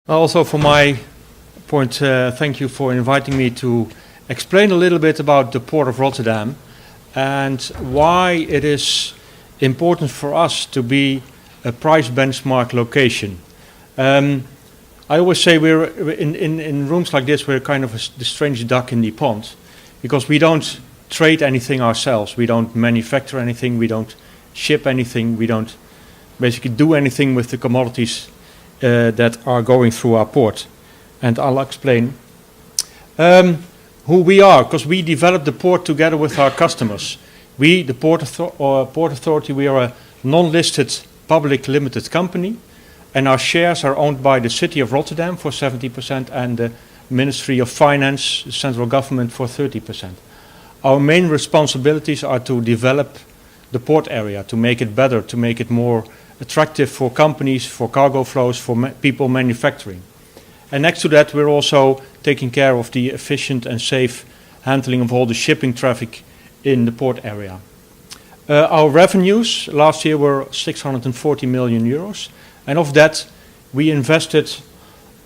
Also, for my point, thank you for inviting me to explain a little bit about the Port of Rotterdam and why it is important for us to be a price benchmark location. I always say we're in rooms like this, we're kind of the strange duck in the pond, because we don't trade anything ourselves, we don't manufacture anything, we don't ship anything, we don't basically do anything with the commodities that are going through our port. And I'll explain who we are, because we develop the port together with our customers. We, the Port Authority, we are a non-listed public limited company, and our shares are owned by the City of Rotterdam for 70% and the Ministry of Finance, the central government, for 30%. Our main responsibilities are to develop the port area, to make it better, to make it more attractive for companies, for cargo flows, for people manufacturing. And next to that, we're also taking care of the efficient and safe handling of all the shipping traffic in the port area. Our revenues last year were 640 million euros, and of that we invested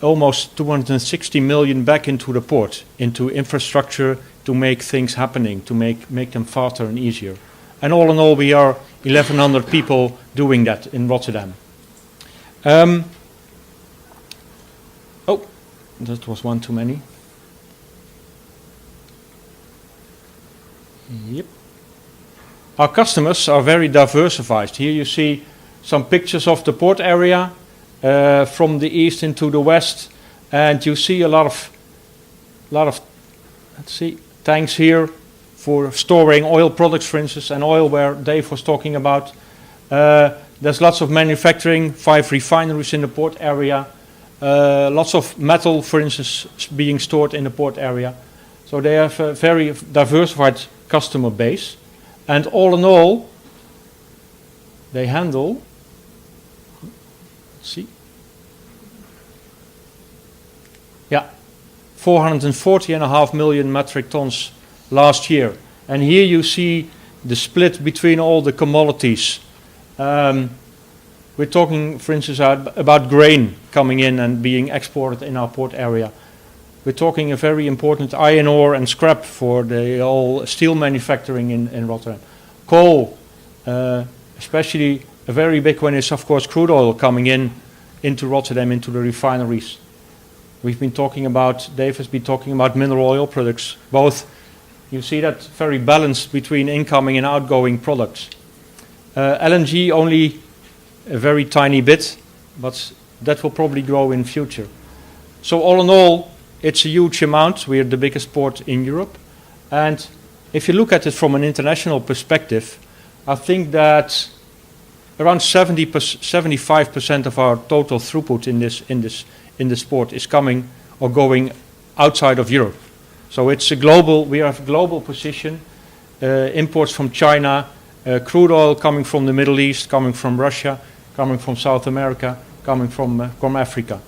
almost 260 million back into the port, into infrastructure to make things happening, to make them faster and easier. And all in all, we are 1,100 people doing that in Rotterdam. Oh, that was one too many. Yep. Our customers are very diversified. Here you see some pictures of the port area from the east into the west, and you see a lot of let's see, tanks here for storing oil products, for instance, and oil where Dave was talking about. There's lots of manufacturing, 5 refineries in the port area, lots of metal, for instance, being stored in the port area. So they have a very diversified customer base, and all in all, they handle, let's see, 440.5 million metric tons last year. And here you see the split between all the commodities. We're talking, for instance, about grain coming in and being exported in our port area. We're talking a very important iron ore and scrap for the whole steel manufacturing in Rotterdam. Coal, especially a very big one is, of course, crude oil coming into Rotterdam, into the refineries. We've been talking about, Dave has been talking about mineral oil products. Both, you see that very balanced between incoming and outgoing products. LNG only a very tiny bit, but that will probably grow in future. So all in all, it's a huge amount. We're the biggest port in Europe. And if you look at it from an international perspective, I think that around 75% of our total throughput in this port is coming or going outside of Europe. So it's a global, we have a global position, imports from China, crude oil coming from the Middle East, coming from Russia, coming from South America, coming from Africa.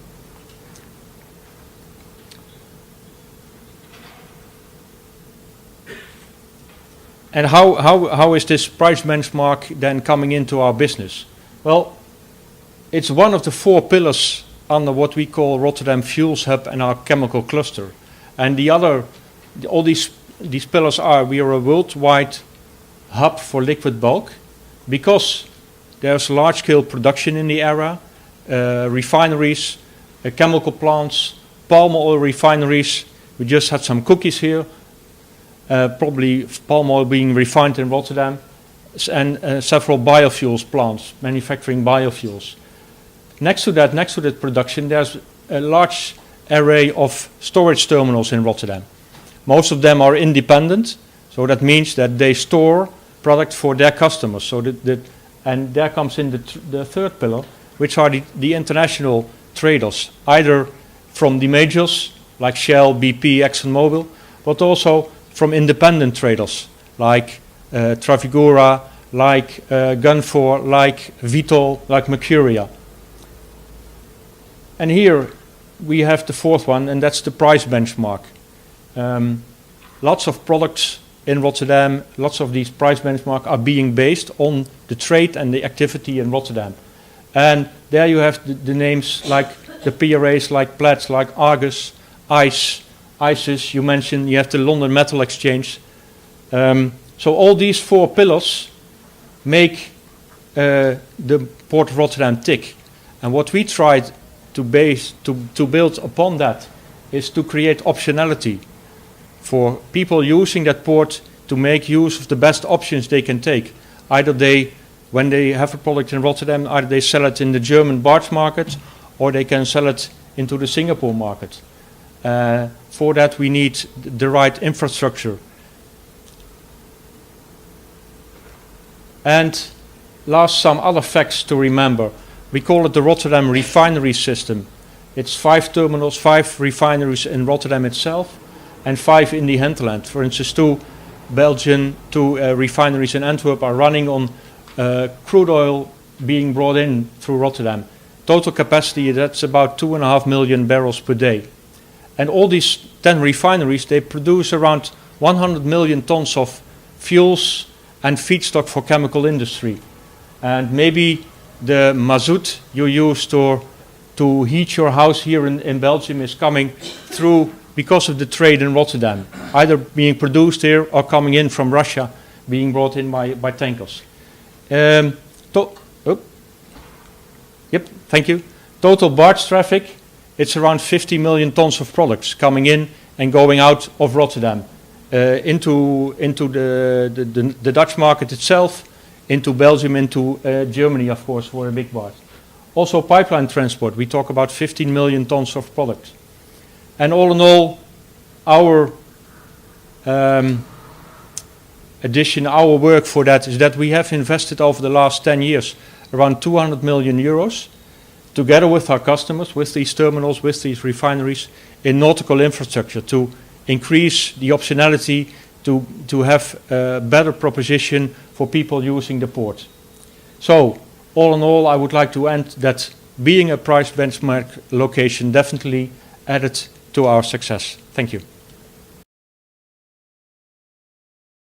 And how is this price benchmark then coming into our business? Well, it's one of the 4 pillars under what we call Rotterdam Fuels Hub and our chemical cluster. And all these pillars are, we are a worldwide hub for liquid bulk because there's large-scale production in the area, refineries, chemical plants, palm oil refineries. We just had some cookies here. Probably palm oil being refined in Rotterdam, and several biofuels plants, manufacturing biofuels. Next to that production, there's a large array of storage terminals in Rotterdam. Most of them are independent, so that means that they store product for their customers. So and there comes in the third pillar, which are the international traders, either from the majors like Shell, BP, ExxonMobil, but also from independent traders like Trafigura, like Gunvor, like Vitol, like Mercuria. And here we have the fourth one, and that's the price benchmark. Lots of products in Rotterdam, lots of these price benchmarks are being based on the trade and the activity in Rotterdam. And there you have the names like the PRAs like Platts, like Argus, ICIS, you mentioned, you have the London Metal Exchange. So all these 4 pillars make the Port of Rotterdam tick. And what we tried to build upon that is to create optionality for people using that port to make use of the best options they can take. Either when they have a product in Rotterdam, either they sell it in the German barge market or they can sell it into the Singapore market. For that we need the right infrastructure. And last, some other facts to remember. We call it the Rotterdam refinery system. It's 5 terminals, 5 refineries in Rotterdam itself, and 5 in the hinterland. For instance, 2 Belgian refineries in Antwerp are running on crude oil being brought in through Rotterdam. Total capacity, that's about 2.5 million barrels per day. And all these 10 refineries, they produce around 100 million tons of fuels and feedstock for chemical industry. And maybe the mazout you use to heat your house here in Belgium is coming through because of the trade in Rotterdam, either being produced here or coming in from Russia, being brought in by tankers. Yep, thank you. Total barge traffic, it's around 50 million tons of products coming in and going out of Rotterdam into the Dutch market itself, into Belgium, into Germany, of course, for a big barge. Also pipeline transport, we talk about 15 million tons of products. And all in all, our addition, our work for that is that we have invested over the last 10 years around 200 million euros together with our customers, with these terminals, with these refineries, in nautical infrastructure to increase the optionality to have a better proposition for people using the port. So, all in all, I would like to end that being a price benchmark location definitely added to our success. Thank you.